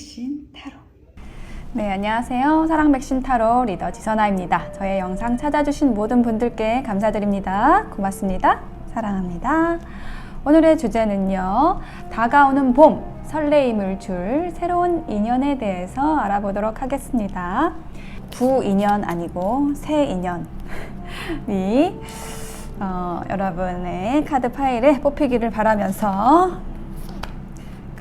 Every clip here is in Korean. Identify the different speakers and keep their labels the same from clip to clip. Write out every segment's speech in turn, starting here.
Speaker 1: 백신 타로.
Speaker 2: 네, 안녕하세요. 사랑 백신 타로 리더 지선아입니다. 저의 영상 찾아주신 모든 분들께 감사드립니다. 고맙습니다. 사랑합니다. 오늘의 주제는요, 다가오는 봄, 설레임을 줄 새로운 인연에 대해서 알아보도록 하겠습니다. 구인연 아니고 새 인연이 여러분의 카드 파일에 뽑히기를 바라면서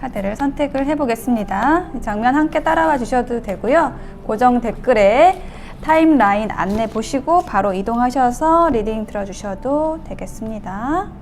Speaker 2: 카드를 선택을 해보겠습니다. 장면 함께 따라와 주셔도 되고요. 고정 댓글에 타임라인 안내 보시고 바로 이동하셔서 리딩 들어주셔도 되겠습니다.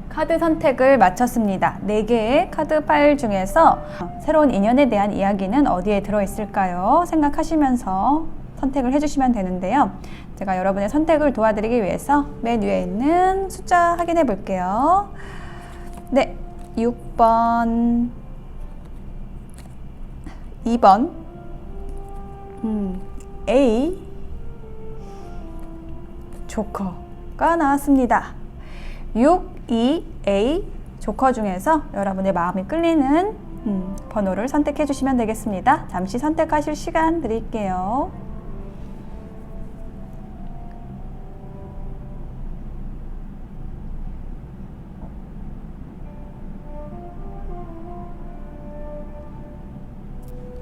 Speaker 2: 카드 선택을 마쳤습니다. 4개의 카드 파일 중에서 새로운 인연에 대한 이야기는 어디에 들어있을까요? 생각하시면서 선택을 해주시면 되는데요. 제가 여러분의 선택을 도와드리기 위해서 맨 위에 있는 숫자 확인해 볼게요. 네, 6번, 2번, A, 조커가 나왔습니다. 6, 2, A, 조커 중에서 여러분의 마음이 끌리는 번호를 선택해 주시면 되겠습니다. 잠시 선택하실 시간 드릴게요.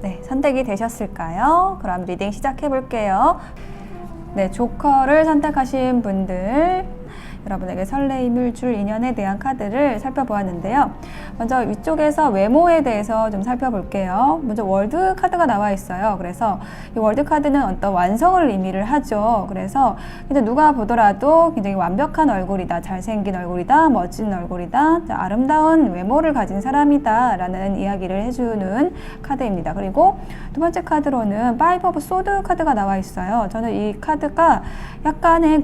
Speaker 2: 네, 선택이 되셨을까요? 그럼 리딩 시작해 볼게요. 네, 조커를 선택하신 분들, 여러분에게 설레임을 줄 인연에 대한 카드를 살펴보았는데요. 먼저 위쪽에서 외모에 대해서 좀 살펴볼게요. 먼저 월드 카드가 나와 있어요. 그래서 이 월드 카드는 어떤 완성을 의미를 하죠. 그래서 이제 누가 보더라도 굉장히 완벽한 얼굴이다, 잘생긴 얼굴이다, 멋진 얼굴이다, 아름다운 외모를 가진 사람이다 라는 이야기를 해주는 카드입니다. 그리고 두 번째 카드로는 파이브 오브 소드 카드가 나와 있어요. 저는 이 카드가 약간의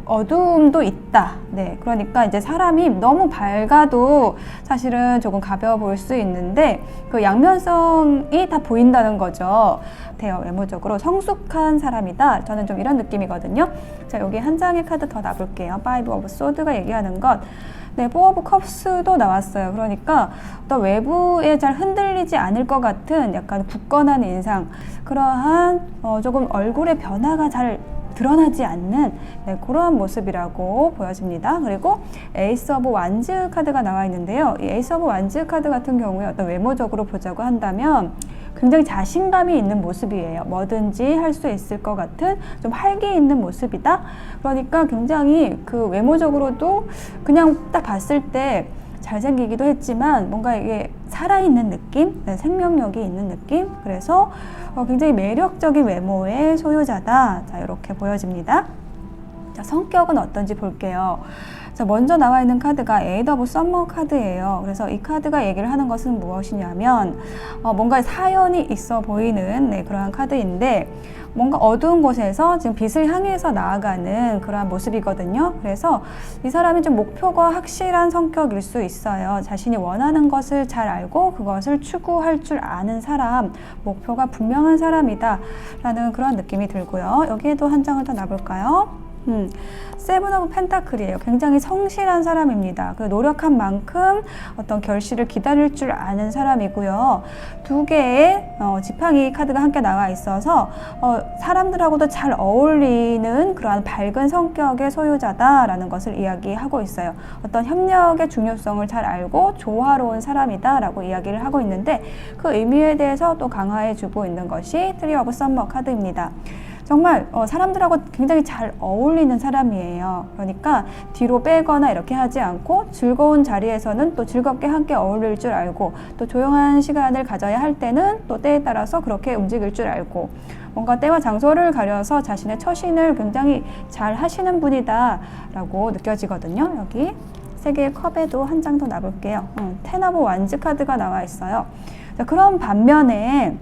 Speaker 2: 어두움도 있다. 네, 그러니까 이제 사람이 너무 밝아도 사실은 조금 가벼워 보일 수 있는데 그 양면성이 다 보인다는 거죠. 외모적으로 성숙한 사람이다. 저는 좀 이런 느낌이거든요. 자, 여기 한 장의 카드 더 놔볼게요. 파이브 오브 소드가 얘기하는 것. 네, 포 오브 컵스도 나왔어요. 그러니까 어떤 외부에 잘 흔들리지 않을 것 같은 약간 굳건한 인상, 그러한 조금 얼굴의 변화가 잘 드러나지 않는 그러한 모습이라고 보여집니다. 그리고 에이스 오브 완즈 카드가 나와 있는데요. 이 에이스 오브 완즈 카드 같은 경우에 어떤 외모적으로 보자고 한다면 굉장히 자신감이 있는 모습이에요. 뭐든지 할 수 있을 것 같은 좀 활기 있는 모습이다. 그러니까 굉장히 그 외모적으로도 그냥 딱 봤을 때 잘생기기도 했지만 뭔가 이게 살아있는 느낌, 생명력이 있는 느낌. 그래서 굉장히 매력적인 외모의 소유자다. 자, 이렇게 보여집니다. 자, 성격은 어떤지 볼게요. 자, 먼저 나와 있는 카드가 에이드 오브 썸머 카드예요. 그래서 이 카드가 얘기를 하는 것은 무엇이냐면 뭔가 사연이 있어 보이는 그러한 카드인데 뭔가 어두운 곳에서 지금 빛을 향해서 나아가는 그러한 모습이거든요. 그래서 이 사람이 좀 목표가 확실한 성격일 수 있어요. 자신이 원하는 것을 잘 알고 그것을 추구할 줄 아는 사람, 목표가 분명한 사람이다 라는 그런 느낌이 들고요. 여기에도 한 장을 더 놔볼까요? 세븐 오브 펜타클이에요. 굉장히 성실한 사람입니다. 노력한 만큼 어떤 결실을 기다릴 줄 아는 사람이고요. 두 개의 지팡이 카드가 함께 나와 있어서 사람들하고도 잘 어울리는 그러한 밝은 성격의 소유자다라는 것을 이야기하고 있어요. 어떤 협력의 중요성을 잘 알고 조화로운 사람이다라고 이야기를 하고 있는데 그 의미에 대해서 또 강화해주고 있는 것이 트리 오브 썸머 카드입니다. 정말 사람들하고 굉장히 잘 어울리는 사람이에요. 그러니까 뒤로 빼거나 이렇게 하지 않고 즐거운 자리에서는 또 즐겁게 함께 어울릴 줄 알고, 또 조용한 시간을 가져야 할 때는 또 때에 따라서 그렇게 움직일 줄 알고, 뭔가 때와 장소를 가려서 자신의 처신을 굉장히 잘 하시는 분이다 라고 느껴지거든요. 여기 세 개의 컵에도 한 장 더 놔볼게요. 텐 오브 완즈 카드가 나와 있어요. 자, 그런 반면에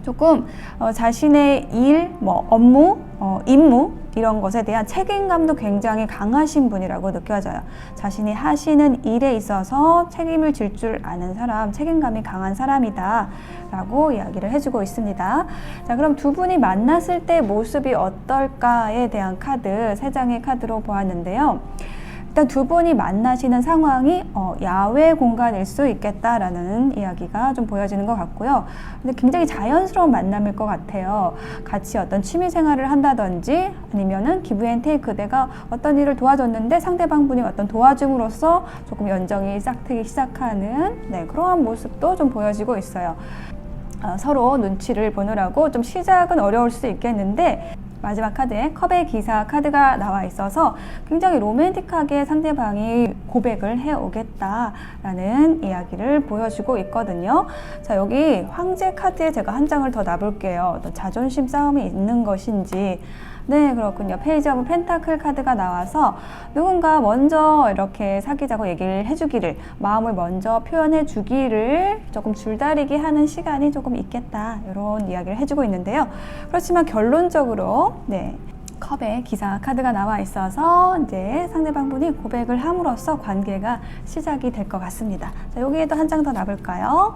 Speaker 2: 조금 자신의 일, 업무, 임무 이런 것에 대한 책임감도 굉장히 강하신 분이라고 느껴져요. 자신이 하시는 일에 있어서 책임을 질 줄 아는 사람, 책임감이 강한 사람이다 라고 이야기를 해주고 있습니다. 자, 그럼 두 분이 만났을 때 모습이 어떨까에 대한 카드, 세 장의 카드로 보았는데요. 일단 두 분이 만나시는 상황이 야외 공간일 수 있겠다라는 이야기가 좀 보여지는 것 같고요. 근데 굉장히 자연스러운 만남일 것 같아요. 같이 어떤 취미 생활을 한다든지 아니면은 기브 앤 테이크, 내가 어떤 일을 도와줬는데 상대방 분이 어떤 도와줌으로써 조금 연정이 싹트기 시작하는 그러한 모습도 좀 보여지고 있어요. 서로 눈치를 보느라고 좀 시작은 어려울 수 있겠는데, 마지막 카드에 컵의 기사 카드가 나와 있어서 굉장히 로맨틱하게 상대방이 고백을 해오겠다라는 이야기를 보여주고 있거든요. 자, 여기 황제 카드에 제가 한 장을 더 놔볼게요. 어떤 자존심 싸움이 있는 것인지. 네, 그렇군요. 페이지 오브 펜타클 카드가 나와서 누군가 먼저 이렇게 사귀자고 얘기를 해주기를, 마음을 먼저 표현해 주기를 조금 줄다리기 하는 시간이 조금 있겠다, 이런 이야기를 해주고 있는데요. 그렇지만 결론적으로 컵에 기사 카드가 나와 있어서 이제 상대방 분이 고백을 함으로써 관계가 시작이 될 것 같습니다. 자, 여기에도 한 장 더 놔볼까요?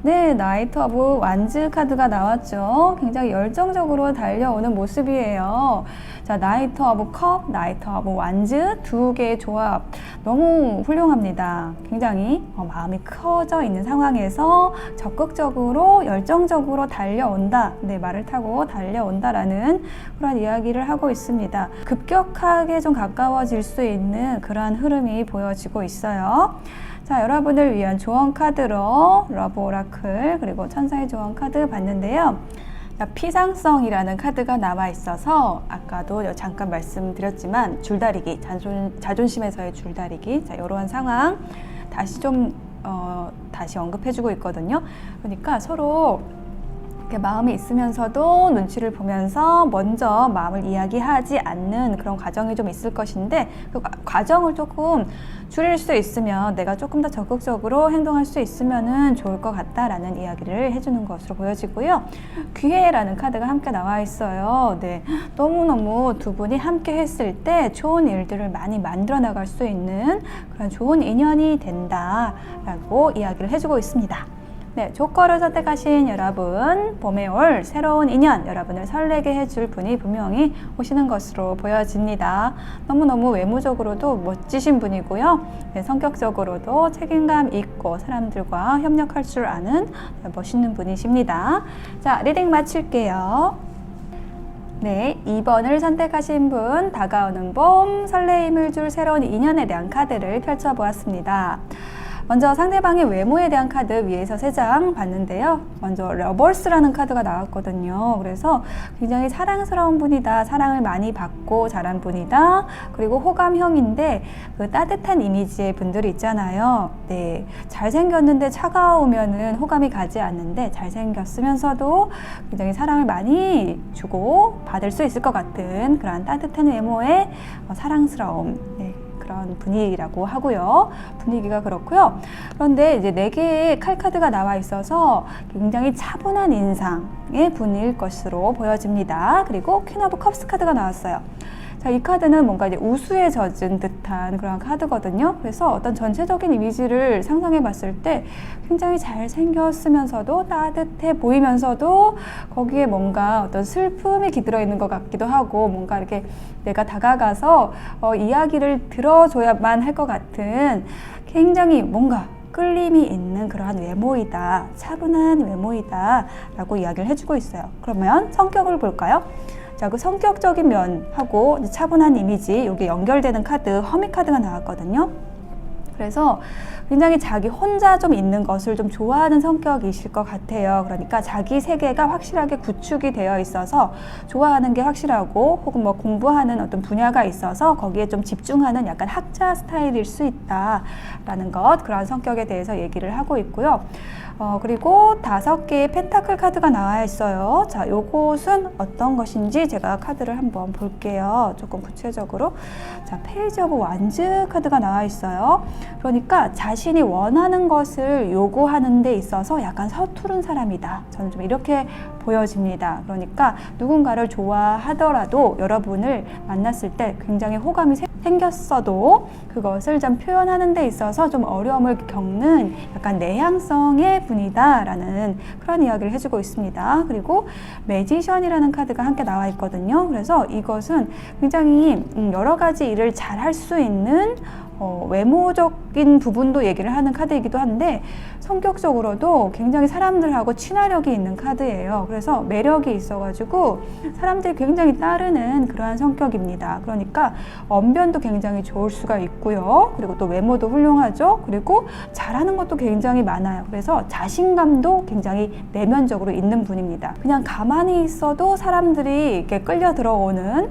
Speaker 2: 네, 나이트 오브 완즈 카드가 나왔죠. 굉장히 열정적으로 달려오는 모습이에요. 자, 나이트 오브 컵, 나이트 오브 완즈 두 개의 조합 너무 훌륭합니다. 굉장히 마음이 커져 있는 상황에서 적극적으로 열정적으로 달려온다, 말을 타고 달려온다라는 그런 이야기를 하고 있습니다. 급격하게 좀 가까워질 수 있는 그러한 흐름이 보여지고 있어요. 자, 여러분을 위한 조언 카드로 러브 오라클 그리고 천사의 조언 카드 봤는데요. 피상성이라는 카드가 나와 있어서 아까도 잠깐 말씀드렸지만 줄다리기, 자존심에서의 줄다리기, 자, 이러한 상황 다시 언급해주고 있거든요. 그러니까 서로 이렇게 마음이 있으면서도 눈치를 보면서 먼저 마음을 이야기하지 않는 그런 과정이 좀 있을 것인데, 그 과정을 조금 줄일 수 있으면, 내가 조금 더 적극적으로 행동할 수 있으면은 좋을 것 같다라는 이야기를 해주는 것으로 보여지고요. 기회라는 카드가 함께 나와 있어요. 네, 너무너무 두 분이 함께 했을 때 좋은 일들을 많이 만들어 나갈 수 있는 그런 좋은 인연이 된다라고 이야기를 해주고 있습니다. 네, 조커를 선택하신 여러분, 봄에 올 새로운 인연, 여러분을 설레게 해줄 분이 분명히 오시는 것으로 보여집니다. 너무너무 외모적으로도 멋지신 분이고요. 네, 성격적으로도 책임감 있고 사람들과 협력할 줄 아는 멋있는 분이십니다. 자, 리딩 마칠게요. 네, 2번을 선택하신 분, 다가오는 봄, 설레임을 줄 새로운 인연에 대한 카드를 펼쳐보았습니다. 먼저 상대방의 외모에 대한 카드 위에서 3장 봤는데요. 먼저 러버스라는 카드가 나왔거든요. 그래서 굉장히 사랑스러운 분이다, 사랑을 많이 받고 자란 분이다, 그리고 호감형인데 그 따뜻한 이미지의 분들이 있잖아요. 네, 잘생겼는데 차가우면은 호감이 가지 않는데, 잘생겼으면서도 굉장히 사랑을 많이 주고 받을 수 있을 것 같은 그런 따뜻한 외모의 사랑스러움, 그런 분위기라고 하고요. 분위기가 그렇고요. 그런데 이제 4개의 칼카드가 나와 있어서 굉장히 차분한 인상의 분일 것으로 보여집니다. 그리고 퀸 오브 컵스 카드가 나왔어요. 자, 이 카드는 뭔가 이제 우수에 젖은 듯한 그런 카드거든요. 그래서 어떤 전체적인 이미지를 상상해 봤을 때 굉장히 잘생겼으면서도 따뜻해 보이면서도 거기에 뭔가 어떤 슬픔이 깃들어 있는 것 같기도 하고, 뭔가 이렇게 내가 다가가서 이야기를 들어줘야만 할 것 같은 굉장히 뭔가 끌림이 있는 그러한 외모이다, 차분한 외모이다 라고 이야기를 해주고 있어요. 그러면 성격을 볼까요? 자, 그 성격적인 면하고 차분한 이미지, 여기 연결되는 카드, 허미 카드가 나왔거든요. 그래서 굉장히 자기 혼자 좀 있는 것을 좀 좋아하는 성격이실 것 같아요. 그러니까 자기 세계가 확실하게 구축이 되어 있어서 좋아하는 게 확실하고, 혹은 뭐 공부하는 어떤 분야가 있어서 거기에 좀 집중하는 약간 학자 스타일일 수 있다라는 것, 그러한 성격에 대해서 얘기를 하고 있고요. 그리고 5개의 펜타클 카드가 나와 있어요. 자, 요것은 어떤 것인지 제가 카드를 한번 볼게요. 조금 구체적으로. 자, 페이지 오브 완즈 카드가 나와 있어요. 그러니까 자신이 원하는 것을 요구하는 데 있어서 약간 서투른 사람이다. 저는 좀 이렇게 보여집니다. 그러니까 누군가를 좋아하더라도 여러분을 만났을 때 굉장히 호감이 생겼어도 그것을 좀 표현하는 데 있어서 좀 어려움을 겪는 약간 내향성의 분이다 라는 그런 이야기를 해주고 있습니다. 그리고 매지션이라는 카드가 함께 나와 있거든요. 그래서 이것은 굉장히 여러 가지 일을 잘 할 수 있는 외모적인 부분도 얘기를 하는 카드이기도 한데, 성격적으로도 굉장히 사람들하고 친화력이 있는 카드예요. 그래서 매력이 있어가지고 사람들이 굉장히 따르는 그러한 성격입니다. 그러니까 언변도 굉장히 좋을 수가 있고요. 그리고 또 외모도 훌륭하죠. 그리고 잘하는 것도 굉장히 많아요. 그래서 자신감도 굉장히 내면적으로 있는 분입니다. 그냥 가만히 있어도 사람들이 이렇게 끌려 들어오는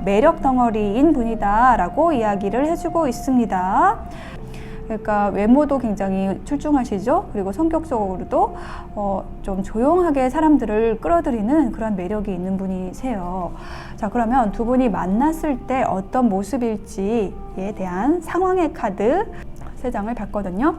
Speaker 2: 매력 덩어리인 분이다 라고 이야기를 해주고 있습니다. 그러니까 외모도 굉장히 출중하시죠. 그리고 성격적으로도 좀 조용하게 사람들을 끌어들이는 그런 매력이 있는 분이세요. 자, 그러면 두 분이 만났을 때 어떤 모습일지에 대한 상황의 카드 3장을 봤거든요.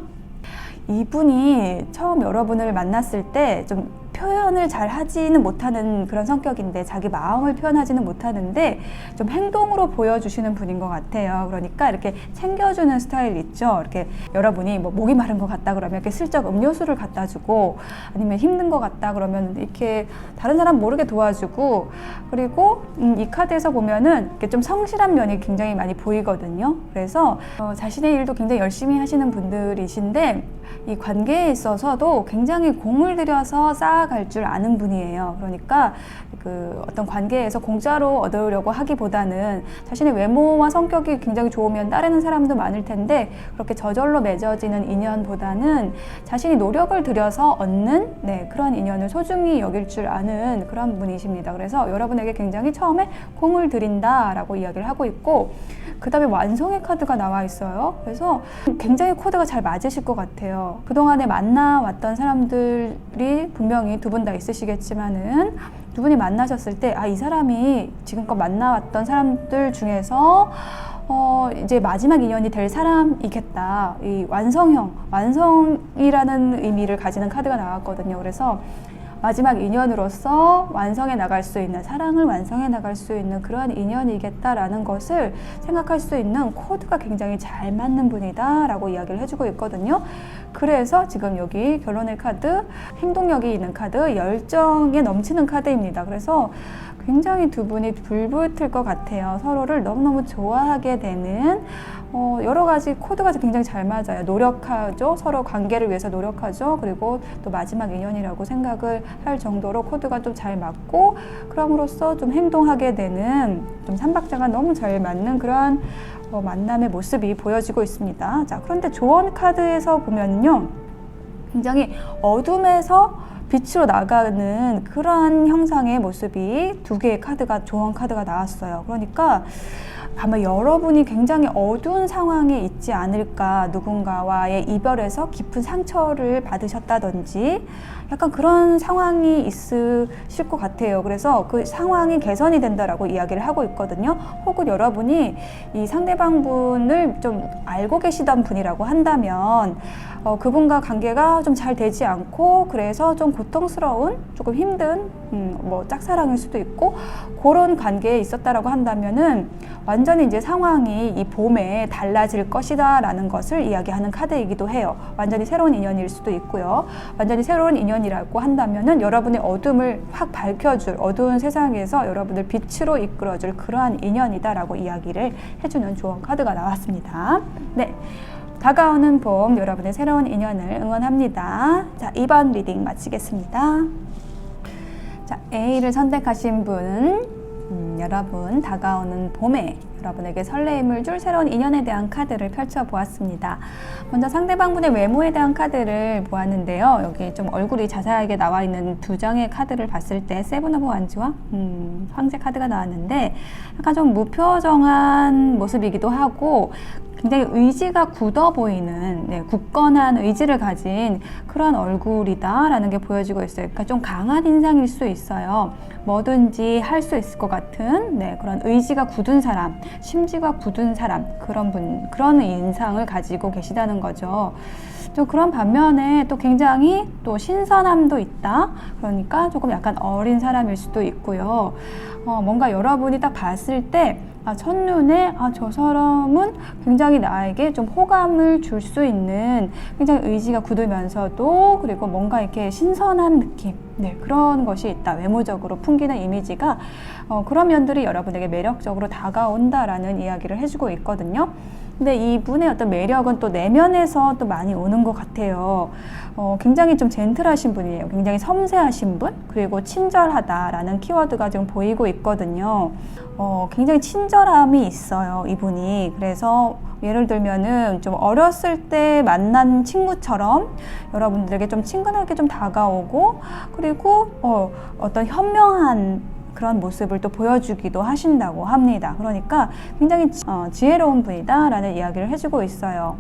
Speaker 2: 이분이 처음 여러분을 만났을 때 좀 표현을 잘 하지는 못하는 그런 성격인데, 자기 마음을 표현하지는 못하는데 좀 행동으로 보여주시는 분인 것 같아요. 그러니까 이렇게 챙겨주는 스타일 있죠. 이렇게 여러분이 뭐 목이 마른 것 같다 그러면 이렇게 슬쩍 음료수를 갖다 주고, 아니면 힘든 것 같다 그러면 이렇게 다른 사람 모르게 도와주고, 그리고 이 카드에서 보면은 이렇게 좀 성실한 면이 굉장히 많이 보이거든요. 그래서 자신의 일도 굉장히 열심히 하시는 분들이신데, 이 관계에 있어서도 굉장히 공을 들여서 쌓아갈 줄 아는 분이에요. 그러니까 그 어떤 관계에서 공짜로 얻으려고 하기보다는 자신의 외모와 성격이 굉장히 좋으면 따르는 사람도 많을 텐데, 그렇게 저절로 맺어지는 인연보다는 자신이 노력을 들여서 얻는 그런 인연을 소중히 여길 줄 아는 그런 분이십니다. 그래서 여러분에게 굉장히 처음에 공을 들인다라고 이야기를 하고 있고, 그 다음에 완성의 카드가 나와 있어요. 그래서 굉장히 코드가 잘 맞으실 것 같아요. 그동안에 만나왔던 사람들이 분명히 두 분 다 있으시겠지만은, 두 분이 만나셨을 때 이 사람이 지금껏 만나왔던 사람들 중에서 이제 마지막 인연이 될 사람이겠다. 이 완성이라는 의미를 가지는 카드가 나왔거든요. 그래서 마지막 인연으로서 완성해 나갈 수 있는, 사랑을 완성해 나갈 수 있는 그런 인연이겠다라는 것을 생각할 수 있는 코드가 굉장히 잘 맞는 분이다 라고 이야기를 해주고 있거든요. 그래서 지금 여기 결론의 카드, 행동력이 있는 카드, 열정에 넘치는 카드입니다. 그래서 굉장히 두 분이 불붙을 것 같아요. 서로를 너무너무 좋아하게 되는 여러 가지 코드가 굉장히 잘 맞아요. 노력하죠. 서로 관계를 위해서 노력하죠. 그리고 또 마지막 인연이라고 생각을 할 정도로 코드가 좀 잘 맞고, 그럼으로써 좀 행동하게 되는, 좀 삼박자가 너무 잘 맞는 그런 만남의 모습이 보여지고 있습니다. 자, 그런데 조언 카드에서 보면요, 굉장히 어둠에서 빛으로 나가는 그러한 형상의 모습이 2개의 카드가, 조언 카드가 나왔어요. 그러니까 아마 여러분이 굉장히 어두운 상황에 있지 않을까, 누군가와의 이별에서 깊은 상처를 받으셨다든지 약간 그런 상황이 있으실 것 같아요. 그래서 그 상황이 개선이 된다라고 이야기를 하고 있거든요. 혹은 여러분이 이 상대방분을 좀 알고 계시던 분이라고 한다면 그분과 관계가 좀 잘 되지 않고, 그래서 좀 고통스러운, 조금 힘든 뭐 짝사랑일 수도 있고, 그런 관계에 있었다라고 한다면은 완전히 이제 상황이 이 봄에 달라질 것이다 라는 것을 이야기하는 카드이기도 해요. 완전히 새로운 인연일 수도 있고요. 완전히 새로운 인연이라고 한다면은 여러분의 어둠을 확 밝혀줄, 어두운 세상에서 여러분을 빛으로 이끌어줄 그러한 인연이다 라고 이야기를 해주는 조언 카드가 나왔습니다. 네. 다가오는 봄, 여러분의 새로운 인연을 응원합니다. 자, 2번 리딩 마치겠습니다. 자, A를 선택하신 분, 여러분 다가오는 봄에 여러분에게 설레임을 줄 새로운 인연에 대한 카드를 펼쳐보았습니다. 먼저 상대방분의 외모에 대한 카드를 보았는데요. 여기 좀 얼굴이 자세하게 나와 있는 두 장의 카드를 봤을 때 세븐 오브 완즈와 황제 카드가 나왔는데 약간 좀 무표정한 모습이기도 하고 굉장히 의지가 굳어 보이는, 굳건한 의지를 가진 그런 얼굴이다라는 게 보여지고 있어요. 그러니까 좀 강한 인상일 수 있어요. 뭐든지 할 수 있을 것 같은 그런 의지가 굳은 사람, 심지가 굳은 사람, 그런 인상을 가지고 계시다는 거죠. 또 그런 반면에 또 굉장히 또 신선함도 있다. 그러니까 조금 약간 어린 사람일 수도 있고요. 뭔가 여러분이 딱 봤을 때 첫눈에 저 사람은 굉장히 나에게 좀 호감을 줄 수 있는 굉장히 의지가 굳으면서도 그리고 뭔가 이렇게 신선한 느낌, 그런 것이 있다. 외모적으로 풍기는 이미지가 그런 면들이 여러분에게 매력적으로 다가온다라는 이야기를 해주고 있거든요. 근데 이분의 어떤 매력은 또 내면에서 또 많이 오는 것 같아요. 굉장히 좀 젠틀하신 분이에요. 굉장히 섬세하신 분, 그리고 친절하다라는 키워드가 지금 보이고 있거든요. 굉장히 친절함이 있어요, 이분이. 그래서 예를 들면은 좀 어렸을 때 만난 친구처럼 여러분들에게 좀 친근하게 좀 다가오고, 그리고 어떤 현명한 그런 모습을 또 보여주기도 하신다고 합니다. 그러니까 굉장히 지혜로운 분이다라는 이야기를 해주고 있어요.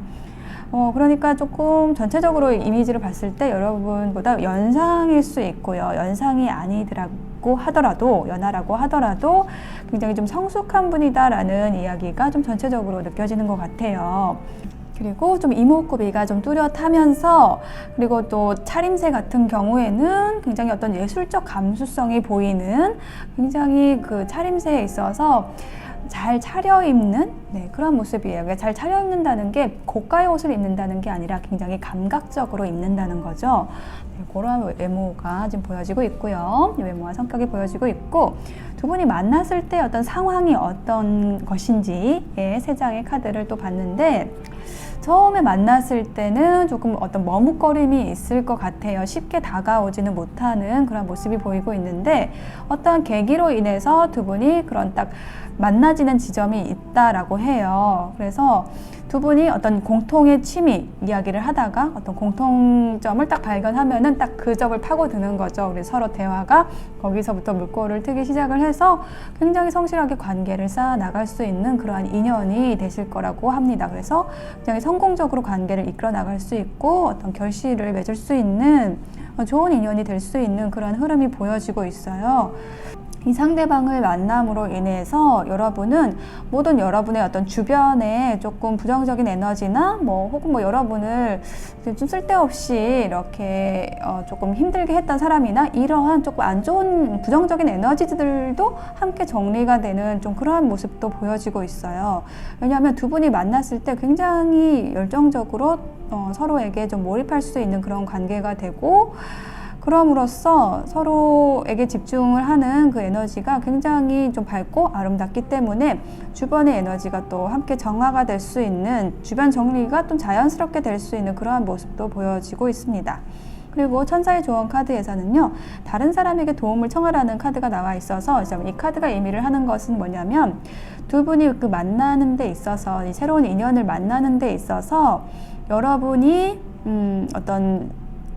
Speaker 2: 그러니까 조금 전체적으로 이미지를 봤을 때 여러분보다 연상일 수 있고요. 연상이 아니더라고 하더라도, 연하라고 하더라도 굉장히 좀 성숙한 분이다라는 이야기가 좀 전체적으로 느껴지는 것 같아요. 그리고 좀 이목구비가 좀 뚜렷하면서, 그리고 또 차림새 같은 경우에는 굉장히 어떤 예술적 감수성이 보이는, 굉장히 그 차림새에 있어서 잘 차려입는 그런 모습이에요. 그러니까 잘 차려입는다는 게 고가의 옷을 입는다는 게 아니라 굉장히 감각적으로 입는다는 거죠. 그런 외모가 지금 보여지고 있고요. 외모와 성격이 보여지고 있고, 두 분이 만났을 때 어떤 상황이 어떤 것인지의 세 장의 카드를 또 봤는데, 처음에 만났을 때는 조금 어떤 머뭇거림이 있을 것 같아요. 쉽게 다가오지는 못하는 그런 모습이 보이고 있는데, 어떤 계기로 인해서 두 분이 그런 딱 만나지는 지점이 있다라고 해요. 그래서 두 분이 어떤 공통의 취미 이야기를 하다가 어떤 공통점을 딱 발견하면은 딱 그 점을 파고드는 거죠. 우리 서로 대화가 거기서부터 물꼬를 트기 시작을 해서 굉장히 성실하게 관계를 쌓아 나갈 수 있는 그러한 인연이 되실 거라고 합니다. 그래서 굉장히 성공적으로 관계를 이끌어 나갈 수 있고 어떤 결실을 맺을 수 있는 좋은 인연이 될 수 있는 그런 흐름이 보여지고 있어요. 이 상대방을 만남으로 인해서 여러분은 모든 여러분의 어떤 주변에 조금 부정적인 에너지나 혹은 여러분을 좀 쓸데없이 이렇게 조금 힘들게 했던 사람이나 이러한 조금 안 좋은 부정적인 에너지들도 함께 정리가 되는 좀 그러한 모습도 보여지고 있어요. 왜냐하면 두 분이 만났을 때 굉장히 열정적으로 서로에게 좀 몰입할 수 있는 그런 관계가 되고, 그럼으로써 서로에게 집중을 하는 그 에너지가 굉장히 좀 밝고 아름답기 때문에 주변의 에너지가 또 함께 정화가 될 수 있는, 주변 정리가 좀 자연스럽게 될 수 있는 그러한 모습도 보여지고 있습니다. 그리고 천사의 조언 카드에서는요, 다른 사람에게 도움을 청하라는 카드가 나와 있어서 이 카드가 의미를 하는 것은 뭐냐면, 두 분이 그 만나는 데 있어서, 이 새로운 인연을 만나는 데 있어서 여러분이 어떤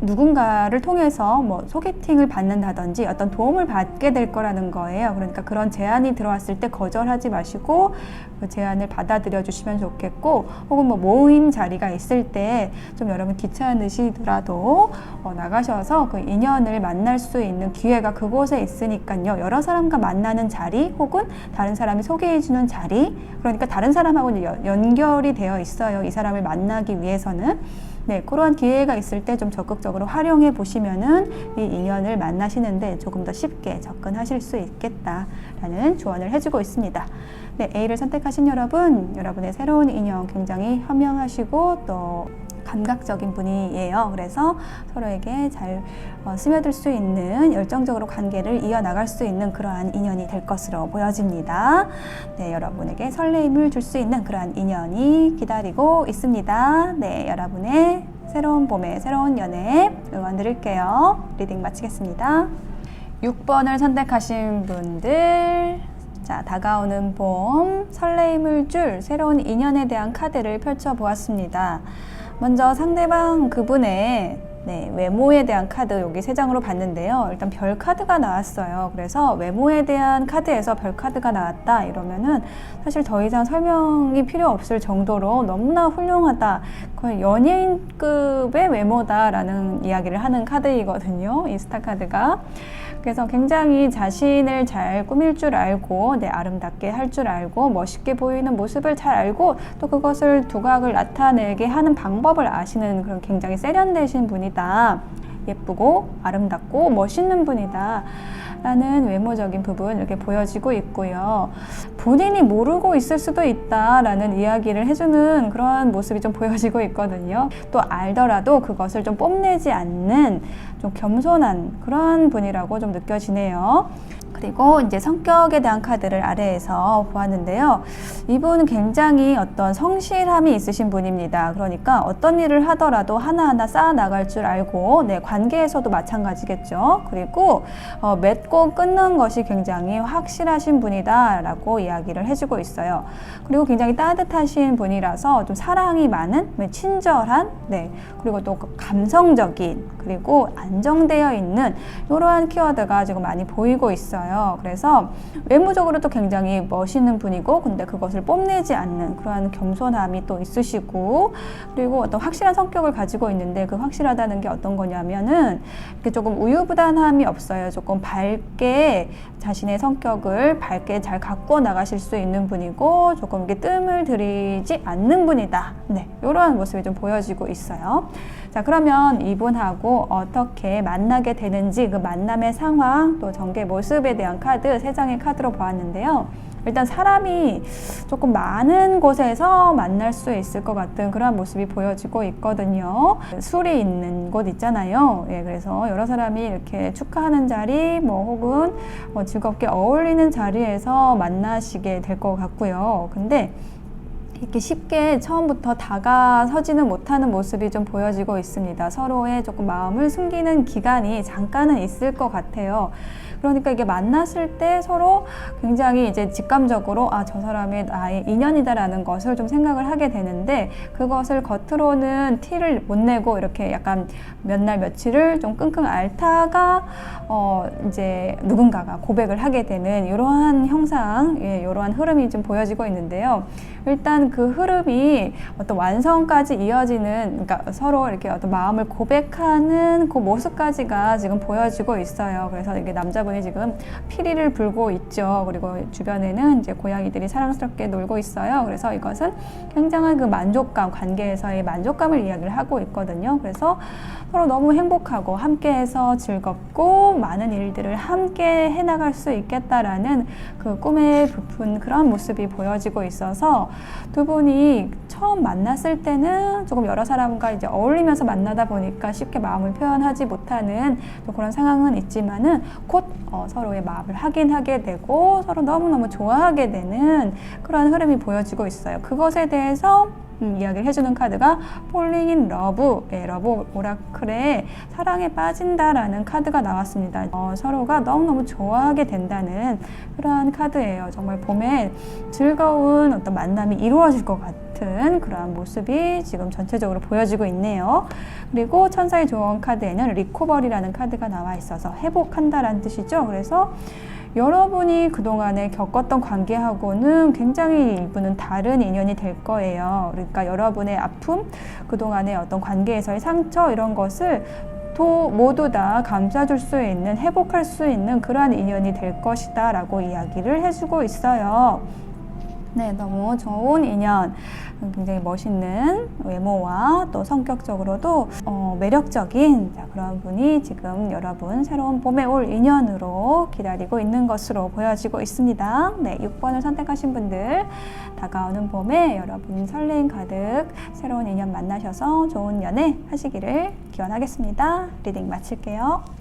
Speaker 2: 누군가를 통해서 소개팅을 받는다든지 어떤 도움을 받게 될 거라는 거예요. 그러니까 그런 제안이 들어왔을 때 거절하지 마시고 그 제안을 받아들여 주시면 좋겠고, 혹은 모임 자리가 있을 때 좀 여러분 귀찮으시더라도 나가셔서 그 인연을 만날 수 있는 기회가 그곳에 있으니까요. 여러 사람과 만나는 자리, 혹은 다른 사람이 소개해 주는 자리, 그러니까 다른 사람하고 연결이 되어 있어요. 이 사람을 만나기 위해서는. 그러한 기회가 있을 때 좀 적극적으로 활용해 보시면은 이 인연을 만나시는데 조금 더 쉽게 접근하실 수 있겠다라는 조언을 해주고 있습니다. A를 선택하신 여러분, 여러분의 새로운 인연 굉장히 현명하시고 또 감각적인 분이에요. 그래서 서로에게 잘 스며들 수 있는, 열정적으로 관계를 이어나갈 수 있는 그러한 인연이 될 것으로 보여집니다. 여러분에게 설레임을 줄 수 있는 그러한 인연이 기다리고 있습니다. 여러분의 새로운 봄의 새로운 연애 응원 드릴게요. 리딩 마치겠습니다. 6번을 선택하신 분들 자, 다가오는 봄, 설레임을 줄 새로운 인연에 대한 카드를 펼쳐보았습니다. 먼저 상대방 그분의 외모에 대한 카드 여기 3장으로 봤는데요. 일단 별 카드가 나왔어요. 그래서 외모에 대한 카드에서 별 카드가 나왔다 이러면은 사실 더 이상 설명이 필요 없을 정도로 너무나 훌륭하다, 거의 연예인급의 외모다라는 이야기를 하는 카드이거든요. 이 스타 카드가. 그래서 굉장히 자신을 잘 꾸밀 줄 알고, 아름답게 할 줄 알고, 멋있게 보이는 모습을 잘 알고, 또 그것을 두각을 나타내게 하는 방법을 아시는 그런 굉장히 세련되신 분이다. 예쁘고 아름답고 멋있는 분이다 라는 외모적인 부분 이렇게 보여지고 있고요. 본인이 모르고 있을 수도 있다라는 이야기를 해주는 그런 모습이 좀 보여지고 있거든요. 또 알더라도 그것을 좀 뽐내지 않는 좀 겸손한 그런 분이라고 좀 느껴지네요. 그리고 이제 성격에 대한 카드를 아래에서 보았는데요. 이분은 굉장히 어떤 성실함이 있으신 분입니다. 그러니까 어떤 일을 하더라도 하나하나 쌓아 나갈 줄 알고, 관계에서도 마찬가지겠죠. 그리고 맺고 끊는 것이 굉장히 확실하신 분이다 라고 이야기를 해주고 있어요. 그리고 굉장히 따뜻하신 분이라서 좀 사랑이 많은, 친절한, 그리고 또 감성적인, 그리고 안정되어 있는 이러한 키워드가 지금 많이 보이고 있어요. 그래서 외모적으로도 굉장히 멋있는 분이고, 근데 그것을 뽐내지 않는 그러한 겸손함이 또 있으시고, 그리고 어떤 확실한 성격을 가지고 있는데, 그 확실하다는 게 어떤 거냐면은 이렇게 조금 우유부단함이 없어요. 조금 밝게 자신의 성격을 밝게 잘 갖고 나가실 수 있는 분이고, 조금 이렇게 뜸을 들이지 않는 분이다. 이러한 모습이 좀 보여지고 있어요. 자, 그러면 이분하고 어떻게 만나게 되는지, 그 만남의 상황, 또 전개 모습에 대한 카드 3장의 카드로 보았는데요. 일단 사람이 조금 많은 곳에서 만날 수 있을 것 같은 그런 모습이 보여지고 있거든요. 술이 있는 곳 있잖아요. 그래서 여러 사람이 이렇게 축하하는 자리, 혹은 즐겁게 어울리는 자리에서 만나시게 될 것 같고요. 근데 이렇게 쉽게 처음부터 다가서지는 못하는 모습이 좀 보여지고 있습니다. 서로의 조금 마음을 숨기는 기간이 잠깐은 있을 것 같아요. 그러니까 이게 만났을 때 서로 굉장히 이제 직감적으로 저 사람이 나의 인연이다라는 것을 좀 생각을 하게 되는데, 그것을 겉으로는 티를 못 내고 이렇게 약간 몇 날 며칠을 좀 끙끙 앓다가 이제 누군가가 고백을 하게 되는 이러한 형상, 이러한 흐름이 좀 보여지고 있는데요. 일단 그 흐름이 어떤 완성까지 이어지는, 그러니까 서로 이렇게 어떤 마음을 고백하는 그 모습까지가 지금 보여지고 있어요. 그래서 이게 남자분이 지금 피리를 불고 있죠. 그리고 주변에는 이제 고양이들이 사랑스럽게 놀고 있어요. 그래서 이것은 굉장한 그 만족감, 관계에서의 만족감을 이야기를 하고 있거든요. 그래서 서로 너무 행복하고 함께해서 즐겁고 많은 일들을 함께 해나갈 수 있겠다라는 그 꿈에 부푼 그런 모습이 보여지고 있어서, 두 분이 처음 만났을 때는 조금 여러 사람과 이제 어울리면서 만나다 보니까 쉽게 마음을 표현하지 못하는 그런 상황은 있지만은 곧 서로의 마음을 확인하게 되고 서로 너무너무 좋아하게 되는 그런 흐름이 보여지고 있어요. 그것에 대해서 이야기를 해주는 카드가 Falling in Love, 러브 오라클의 사랑에 빠진다라는 카드가 나왔습니다. 서로가 너무너무 좋아하게 된다는 그러한 카드예요. 정말 봄에 즐거운 어떤 만남이 이루어질 것 같은 그러한 모습이 지금 전체적으로 보여지고 있네요. 그리고 천사의 조언 카드에는 리코버리라는 카드가 나와 있어서 회복한다라는 뜻이죠. 그래서 여러분이 그동안에 겪었던 관계하고는 굉장히 이분은 다른 인연이 될 거예요. 그러니까 여러분의 아픔, 그동안의 어떤 관계에서의 상처, 이런 것을 모두 다 감싸줄 수 있는, 회복할 수 있는 그러한 인연이 될 것이다 라고 이야기를 해주고 있어요. 너무 좋은 인연, 굉장히 멋있는 외모와 또 성격적으로도 매력적인 그런 분이 지금 여러분 새로운 봄에 올 인연으로 기다리고 있는 것으로 보여지고 있습니다. 6번을 선택하신 분들, 다가오는 봄에 여러분 설레임 가득 새로운 인연 만나셔서 좋은 연애 하시기를 기원하겠습니다. 리딩 마칠게요.